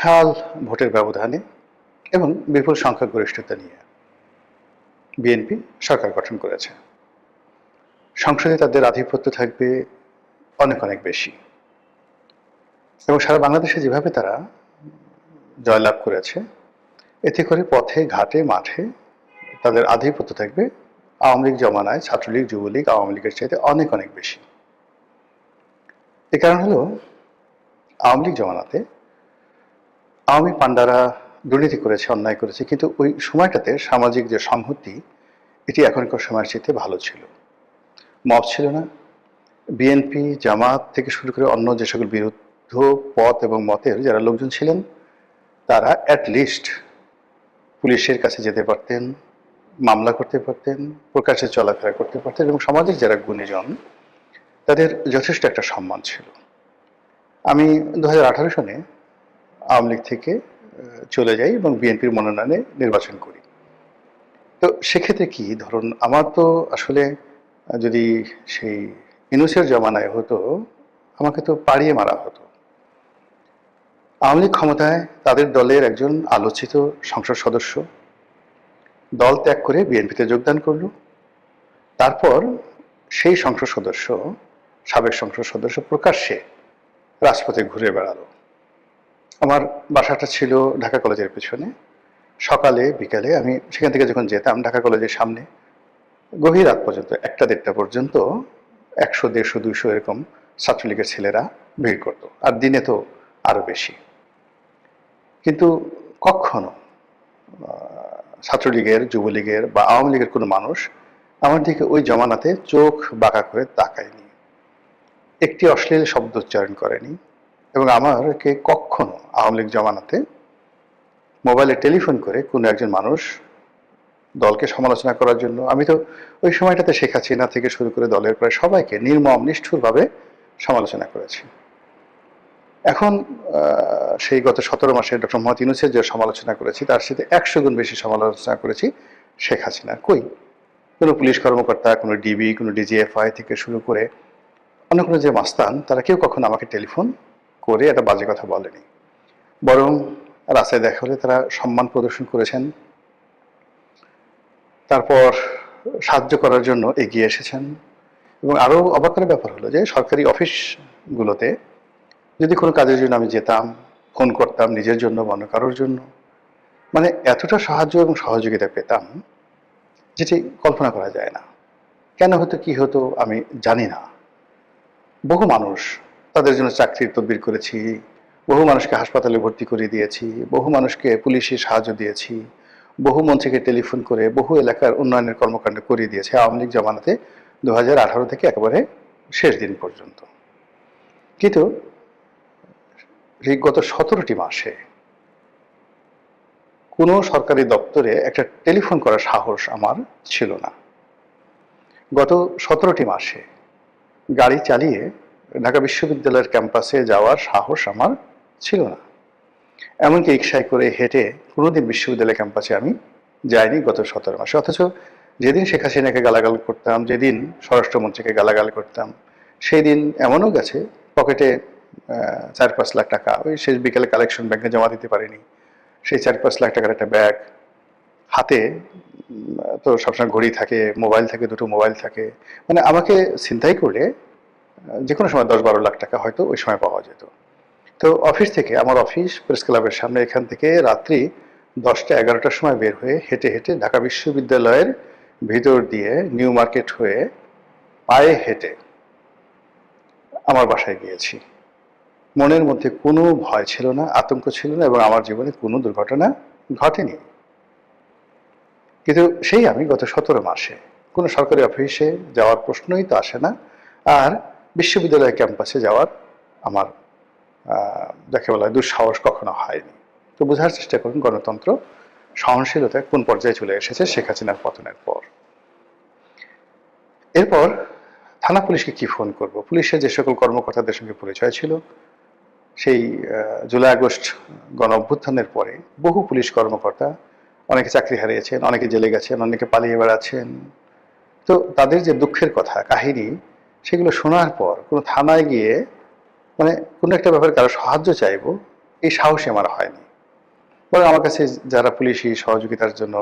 বিশাল ভোটের ব্যবধানে এবং বিপুল সংখ্যাগরিষ্ঠতা নিয়ে বিএনপি সরকার গঠন করেছে। সংসদে তাদের আধিপত্য থাকবে অনেক অনেক বেশি এবং সারা বাংলাদেশে যেভাবে তারা জয়লাভ করেছে, এতে করে পথে ঘাটে মাঠে তাদের আধিপত্য থাকবে আওয়ামী লীগ জমানায় ছাত্রলীগ, যুবলীগ, আওয়ামী লীগের চাইতে অনেক অনেক বেশি। এ কারণ হলো আওয়ামী লীগ জমানাতে আওয়ামী পান্ডারা দুর্নীতি করেছে, অন্যায় করেছে, কিন্তু ওই সময়টাতে সামাজিক যে সংহতি এটি এখনকার সময়ের চাইতে ভালো ছিল। মব ছিল না। বিএনপি, জামাত থেকে শুরু করে অন্য যে সকল বিরুদ্ধ পথ এবং মতের যারা লোকজন ছিলেন, তারা অ্যাটলিস্ট পুলিশের কাছে যেতে পারতেন, মামলা করতে পারতেন, প্রকাশ্যে চলাফেরা করতে পারতেন এবং সমাজের যারা গুণীজন তাদের যথেষ্ট একটা সম্মান ছিল। আমি 2018 সনে আওয়ামী লীগ থেকে চলে যাই এবং বিএনপির মনোনয়নে নির্বাচন করি। তো সেক্ষেত্রে কি ধরুন, আমার তো আসলে যদি সেই ইউনূসের জমানায় হতো, আমাকে তো পাড়িয়ে মারা হতো। আওয়ামী লীগ ক্ষমতায় তাদের দলের একজন আলোচিত সংসদ সদস্য দল ত্যাগ করে বিএনপিতে যোগদান করল। তারপর সেই সংসদ সদস্য, সাবেক সংসদ সদস্য প্রকাশ্যে রাজপথে ঘুরে বেড়ালো। আমার বাসাটা ছিল ঢাকা কলেজের পেছনে। সকালে বিকালে আমি সেখান থেকে যখন যেতাম ঢাকা কলেজের সামনে, গভীর রাত পর্যন্ত 1টা-1.5টা পর্যন্ত 100, 150, 200 এরকম ছাত্রলীগের ছেলেরা ভিড় করতো, আর দিনে তো আরো বেশি। কিন্তু কখনো ছাত্রলীগের, যুবলীগের বা আওয়ামী লীগের কোনো মানুষ আমার দিকে ওই জমানাতে চোখ বাঁকা করে তাকায়নি, একটি অশ্লীল শব্দ উচ্চারণ করেনি এবং আমাকে কখনো আওয়ামী লীগ জমানাতে মোবাইলে টেলিফোন করে কোনো একজন মানুষ দলকে সমালোচনা করার জন্য, আমি তো ওই সময়টাতে শেখ হাসিনা থেকে শুরু করে দলের প্রায় সবাইকে নির্মম নিষ্ঠুরভাবে সমালোচনা করেছি। এখন সেই গত 17 মাসে ডক্টর মোহাম্মদ ইউনূসের যে সমালোচনা করেছি তার সাথে 100 গুণ বেশি সমালোচনা করেছি শেখ হাসিনা। কই কোনো পুলিশ কর্মকর্তা, কোনো ডিবি, কোনো ডিজিএফআই থেকে শুরু করে অন্য কোনো যে মাস্তান, তারা কেউ কখনো আমাকে টেলিফোন করে একটা বাজে কথা বলেনি। বরং রাস্তায় দেখা হলে তারা সম্মান প্রদর্শন করেছেন, তারপর সাহায্য করার জন্য এগিয়ে এসেছেন। এবং আরও অবাক করার ব্যাপার হলো যে সরকারি অফিসগুলোতে যদি কোনো কাজের জন্য আমি যেতাম, ফোন করতাম নিজের জন্য বা অন্য কারোর জন্য, মানে এতটা সাহায্য এবং সহযোগিতা পেতাম যেটি কল্পনা করা যায় না। কেন হতো, কি হতো আমি জানি না। বহু মানুষ, তাদের জন্য চাকরির তদবির করেছি, বহু মানুষকে হাসপাতালে ভর্তি করে দিয়েছি, বহু মানুষকে পুলিশি সাহায্য দিয়েছি, বহু মন্ত্রীকে টেলিফোন করে বহু এলাকার উন্নয়নের কর্মকাণ্ড করিয়ে দিয়েছে আওয়ামী লীগ জমানাতে 2018 থেকে একেবারে শেষ দিন পর্যন্ত। কিন্তু এই গত 17টি মাসে কোনো সরকারি দপ্তরে একটা টেলিফোন করার সাহস আমার ছিল না। গত 17টি মাসে গাড়ি চালিয়ে ঢাকা বিশ্ববিদ্যালয়ের ক্যাম্পাসে যাওয়ার সাহস আমার ছিল না। এমনকি রিকশায় করে হেঁটে কোনোদিন বিশ্ববিদ্যালয় ক্যাম্পাসে আমি যাইনি গত 17 মাসে। অথচ যেদিন শেখ হাসিনাকে গালাগাল করতাম, যেদিন স্বরাষ্ট্রমন্ত্রীকে গালাগাল করতাম, সেই দিন এমনও গেছে পকেটে 4-5 লাখ টাকা ওই শেষ বিকেলে কালেকশন ব্যাংকে জমা দিতে পারিনি, সেই 4-5 লাখ টাকার একটা ব্যাগ হাতে, তো সবসময় ঘড়ি থাকে, মোবাইল থাকে, 2টো মোবাইল থাকে, মানে আমাকে ছিনতাই করলে যে কোনো সময় 10-12 লাখ টাকা হয়তো ওই সময় পাওয়া যেত। তো অফিস থেকে, আমার অফিস প্রেস ক্লাবের সামনে, এখান থেকে রাত্রি 10টা-11টার সময় বের হয়ে হেঁটে হেঁটে ঢাকা বিশ্ববিদ্যালয়ের ভিতর দিয়ে নিউ মার্কেট হয়ে পায়ে হেঁটে আমার বাসায় গিয়েছি। মনের মধ্যে কোনো ভয় ছিল না, আতঙ্ক ছিল না এবং আমার জীবনে কোনো দুর্ঘটনা ঘটেনি। কিন্তু সেই আমি গত 17 মাসে কোনো সরকারি অফিসে যাওয়ার প্রশ্নই তো আসে না, আর বিশ্ববিদ্যালয় ক্যাম্পাসে যাওয়ার আমার যাকে বলা হয় দুঃসাহস কখনো হয়নি। তো বোঝার চেষ্টা করুন গণতন্ত্র, সহনশীলতা কোন পর্যায়ে চলে এসেছে শেখ হাসিনার পতনের পর। এরপর থানা পুলিশকে কি ফোন করব? পুলিশের যে সকল কর্মকর্তাদের সঙ্গে পরিচয় ছিল, সেই জুলাই আগস্ট গণ অভ্যুত্থানের পরে বহু পুলিশ কর্মকর্তা, অনেকে চাকরি হারিয়েছেন, অনেকে জেলে গেছেন, অনেকে পালিয়ে বেড়াচ্ছেন। তো তাদের যে দুঃখের কথা, কাহিনী, সেগুলো শোনার পর কোনো থানায় গিয়ে মানে কোনো একটা ব্যাপারে কারো সাহায্য চাইবো, এই সাহসী আমার হয়নি। বরং আমার কাছে যারা পুলিশি সহযোগিতার জন্য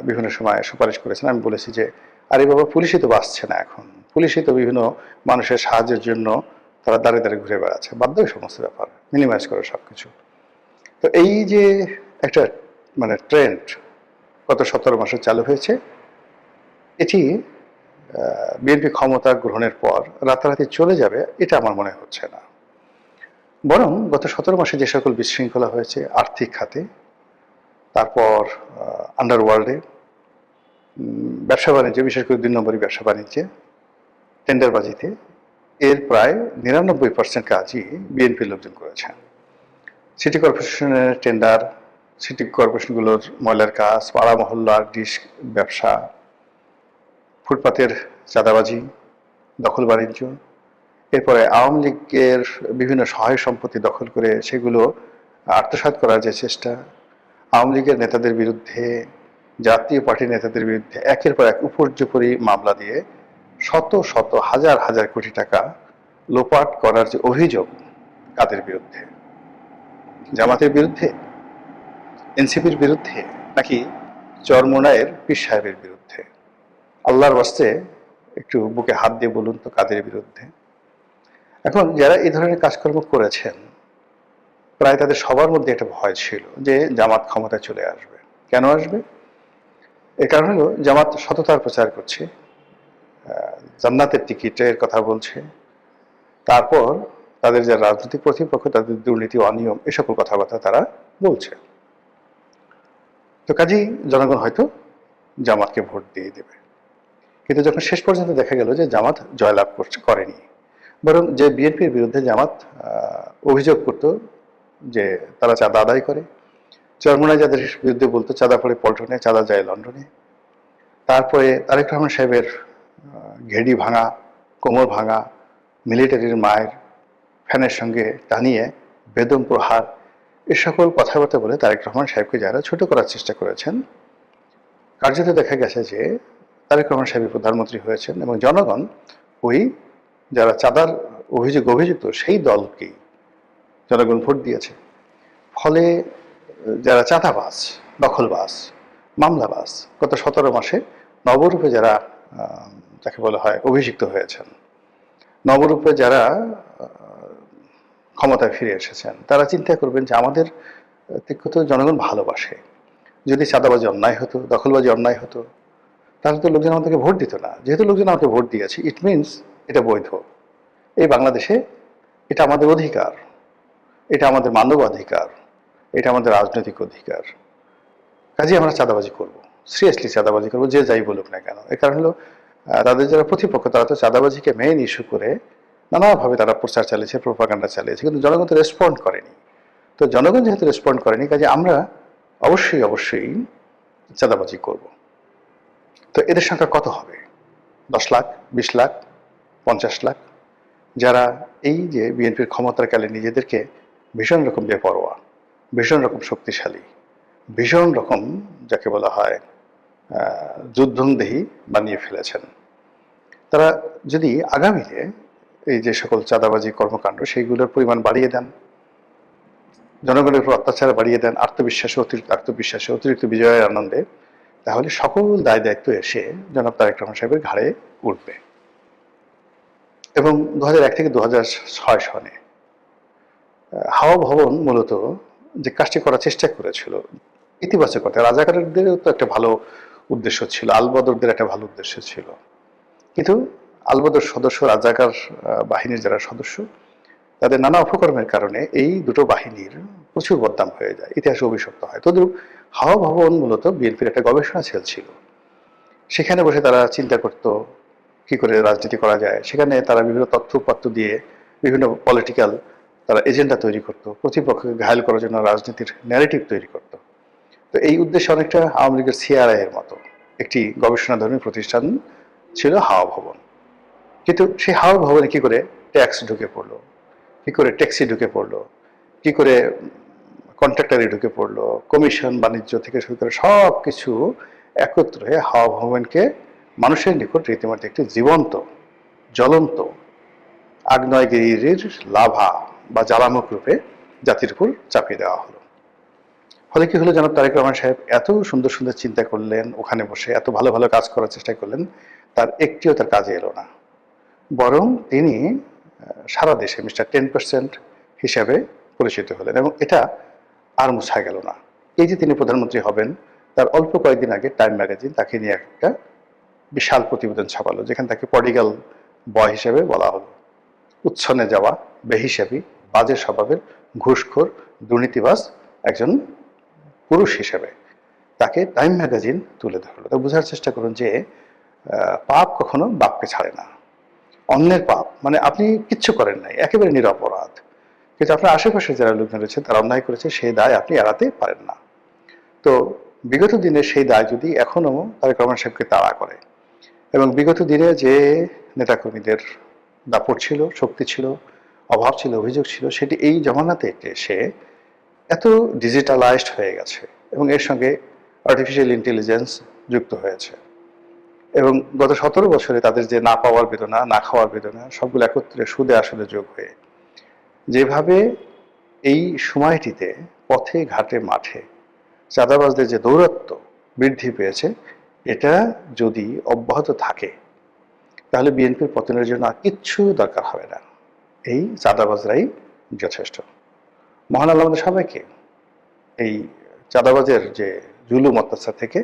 বিভিন্ন সময় সুপারিশ করেছেন, আমি বলেছি যে আরে বাবা, পুলিশই তো বাঁচছে না এখন, পুলিশই তো বিভিন্ন মানুষের সাহায্যের জন্য তারা দাঁড়িয়ে দাঁড়িয়ে ঘুরে বেড়াচ্ছে, বাধ্য ওই সমস্ত ব্যাপার মিনিমাইজ করে সবকিছু। তো এই যে একটা মানে ট্রেন্ড গত 17 মাসে চালু হয়েছে, এটি বিএনপি ক্ষমতা গ্রহণের পর রাতারাতি চলে যাবে এটা আমার মনে হচ্ছে না। বরং গত 17 মাসে যে সকল বিশৃঙ্খলা হয়েছে আর্থিক খাতে, তারপর আন্ডারওয়ার্ল্ডে, ব্যবসা বাণিজ্যে, বিশেষ করে 2 নম্বরই ব্যবসা বাণিজ্যে, টেন্ডারবাজিতে, এর প্রায় 99% কাজই বিএনপির লোকজন করেছেন। সিটি কর্পোরেশনের টেন্ডার, সিটি কর্পোরেশনগুলোর ময়লার কাজ, পাড়া মহল্লার ডিশ ব্যবসা, ফুটপাতের চাঁদাবাজি, দখল বাণিজ্য, এরপরে আওয়ামী লীগের বিভিন্ন সহায় সম্পত্তি দখল করে সেগুলো আত্মসাৎ করার যে চেষ্টা, আওয়ামী লীগের নেতাদের বিরুদ্ধে, জাতীয় পার্টির নেতাদের বিরুদ্ধে একের পর এক উপর্যুপরি মামলা দিয়ে শত শত হাজার হাজার কোটি টাকা লোপাট করার যে অভিযোগ, কাদের বিরুদ্ধে? জামাতের বিরুদ্ধে, এনসিপির বিরুদ্ধে, নাকি চরমোনাইয়ের পীর সাহেবের বিরুদ্ধে? আল্লাহর বাস্তে একটু বুকে হাত দিয়ে বলুন তো কাদের বিরুদ্ধে? এখন যারা এই ধরনের কাজকর্ম করেছেন, প্রায় তাদের সবার মধ্যে একটা ভয় ছিল যে জামাত ক্ষমতায় চলে আসবে। কেন আসবে? এর কারণ হলো জামাত সততার প্রচার করছে, জান্নাতের টিকিটের কথা বলছে, তারপর তাদের যে রাজনৈতিক প্রতিপক্ষ তাদের দুর্নীতি, অনিয়ম, এ সকল কথাবার্তা তারা বলছে। তো কাজেই জনগণ হয়তো জামাতকে ভোট দিয়ে দেবে। কিন্তু যখন শেষ পর্যন্ত দেখা গেল যে জামাত জয়লাভ করেনি, বরং যে বিএনপির বিরুদ্ধে জামাত অভিযোগ করত যে তারা চাঁদা আদায় করে, চরমোনাই যাদের বিরুদ্ধে বলতো চাঁদা পড়ে পল্টনে, চাঁদা যায় লন্ডনে, তারপরে তারেক রহমান সাহেবের ঘেড়ি ভাঙা, কোমর ভাঙা, মিলিটারির মায়ের ফ্যানের সঙ্গে টানিয়ে বেদম প্রহার, এ সকল কথাবার্তা বলে তারেক রহমান সাহেবকে যারা ছোট করার চেষ্টা করেছেন, কার্যত দেখা গেছে যে তারেক রহমান সাহেব প্রধানমন্ত্রী হয়েছেন এবং জনগণ ওই যারা চাঁদার অভিযুক্ত সেই দলকেই জনগণ ভোট দিয়েছে। ফলে যারা চাঁদাবাজ, দখলবাজ, মামলাবাজ, গত 17 মাসে নবরূপে যারা যাকে বলা হয় অভিষিক্ত হয়েছেন, নবরূপে যারা ক্ষমতায় ফিরে এসেছেন, তারা চিন্তা করবেন যে আমাদের তো জনগণ ভালোবাসে। যদি চাঁদাবাজি অন্যায় হতো, দখলবাজি অন্যায় হতো, তাহলে তো লোকজন আমাদেরকে ভোট দিত না। যেহেতু লোকজন আমাকে ভোট দিয়েছে, ইট মিনস এটা বৈধ। এই বাংলাদেশে এটা আমাদের অধিকার, এটা আমাদের মানবাধিকার, এটা আমাদের রাজনৈতিক অধিকার। কাজে আমরা চাঁদাবাজি করব, সিরিয়াসলি চাঁদাবাজি করবো, যে যাই বলুক না কেন। এর কারণ হলো তাদের যারা প্রতিপক্ষ তারা তো চাঁদাবাজিকে মেইন ইস্যু করে নানাভাবে তারা প্রচার চালিয়েছে, প্রোপাগান্ডা চালিয়েছে, কিন্তু জনগণ তো রেসপন্ড করেনি। তো জনগণ যেহেতু রেসপন্ড করেনি, কাজে আমরা অবশ্যই চাঁদাবাজি করব। তো এদের সংখ্যা কত হবে? 10 লাখ, 20 লাখ, 50 লাখ, যারা এই যে বিএনপির ক্ষমতাকালে নিজেদেরকে ভীষণ রকম বেপরোয়া, ভীষণ রকম শক্তিশালী, ভীষণ রকম যাকে বলা হয় যুদ্ধংদেহী বানিয়ে ফেলেছেন। তারা যদি আগামীতে এই যে সকল চাঁদাবাজি কর্মকাণ্ড সেইগুলোর পরিমাণ বাড়িয়ে দেন, জনগণের উপর অত্যাচার বাড়িয়ে দেন, আত্মবিশ্বাসে অতিরিক্ত বিজয়ের আনন্দে, তাহলে সকল দায় দায়িত্ব এসে জনাব তারেক রহমান সাহেবের ঘাড়ে উঠবে। এবং 2001 থেকে 2006 সনে হাওয়া ভবন মূলত যে কাজটি করার চেষ্টা করেছিল ইতিবাচক কথা, রাজাকারদেরও তো একটা ভালো উদ্দেশ্য ছিল, আলবদরদের একটা ভালো উদ্দেশ্য ছিল, কিন্তু আলবদর সদস্য, রাজাকার বাহিনীর যারা সদস্য, তাদের নানা অপকর্মের কারণে এই দুটো বাহিনীর প্রচুর বদনাম হয়ে যায়, ইতিহাসে অভিশপ্ত হয়। তদ্রূপ হাওয়া ভবন মূলত বিএনপির একটা গবেষণা সেল ছিল। সেখানে বসে তারা চিন্তা করত কি করে রাজনীতি করা যায়। সেখানে তারা বিভিন্ন তথ্যপত্র দিয়ে বিভিন্ন পলিটিক্যাল তারা এজেন্ডা তৈরি করত, প্রতিপক্ষকে ঘায়েল করার জন্য রাজনীতির ন্যারেটিভ তৈরি করত। তো এই উদ্দেশ্যে অনেকটা আওয়ামী লীগের সিআরআই এর মতো একটি গবেষণাধর্মী প্রতিষ্ঠান ছিল হাওয়া ভবন। কিন্তু সেই হাওয়া ভবনে কি করে ট্যাক্স ঢুকে পড়লো, কি করে ট্যাক্সি ঢুকে পড়লো, কি করে কন্ট্রাক্টারি ঢুকে পড়লো, কমিশন বাণিজ্য থেকে শুরু করে সব কিছু একত্র হয়ে হাওয়া ভবনকে মানুষের নিকট রীতিমতো একটি জীবন্ত, জ্বলন্ত আগ্নেয়গিরির লাভা বা জ্বালামুখ রূপে জাতির উপর চাপিয়ে দেওয়া হলো। ফলে কি হলো, জনাব তারেক রহমান সাহেব এত সুন্দর সুন্দর চিন্তা করলেন, ওখানে বসে এত ভালো ভালো কাজ করার চেষ্টা করলেন, তার একটিও তার কাজে এলো না। বরং তিনি সারা দেশে মিস্টার 10% হিসাবে পরিচিত হলেন, এবং এটা আর মুছা গেল না। এই যে তিনি প্রধানমন্ত্রী হবেন, তার অল্প কয়েকদিন আগে টাইম ম্যাগাজিন তাকে নিয়ে একটা বিশাল প্রতিবেদন ছাপালো, যেখানে তাকে প্রডিগাল বয় হিসেবে বলা হলো। উচ্ছনে যাওয়া, বেহিসাবি, বাজে স্বভাবের, ঘুষখোর, দুর্নীতিবাজ একজন পুরুষ হিসেবে তাকে টাইম ম্যাগাজিন তুলে ধরলো। তো বোঝার চেষ্টা করুন যে পাপ কখনো বাপকে ছাড়ে না। অন্যের পাপ মানে আপনি কিচ্ছু করেন নাই, একেবারে নিরপরাধ, কিন্তু আপনার আশেপাশে যারা লোকজন রয়েছে তারা অন্যায় করেছে, সেই দায় আপনি এড়াতে পারেন না। তো বিগত দিনে সেই দায় যদি এখনো তারেক রহমান সাহেবকে তাড়া করে, এবং বিগত দিনে যে নেতাকর্মীদের দাপট ছিল, শক্তি ছিল, অভাব ছিল, অভিযোগ ছিল, সেটি এই জমানাতে এসে এত ডিজিটালাইজড হয়ে গেছে, এবং এর সঙ্গে আর্টিফিশিয়াল ইন্টেলিজেন্স যুক্ত হয়েছে, এবং গত 17 বছরে তাদের যে না পাওয়ার বেদনা, না খাওয়ার বেদনা, সবগুলো একত্রে সুদে আসলে যোগ হয়ে যেভাবে এই সময়টিতে পথে ঘাটে মাঠে চাঁদাবাজদের যে দৌরাত্ম্য বৃদ্ধি পেয়েছে, এটা যদি অব্যাহত থাকে তাহলে বিএনপির পতনের জন্য আর কিচ্ছু দরকার হবে না, এই চাঁদাবাজরাই যথেষ্ট। মহান আল্লাহ আমাদের সবাইকে এই চাঁদাবাজের যে জুলুম অত্যাচার থেকে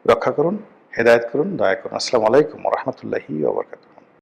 রক্ষা করুন, হেদায়েত করুন, দয়া করুন। আসসালামু আলাইকুম ওয়া রাহমাতুল্লাহি ওয়া বারাকাতুহু।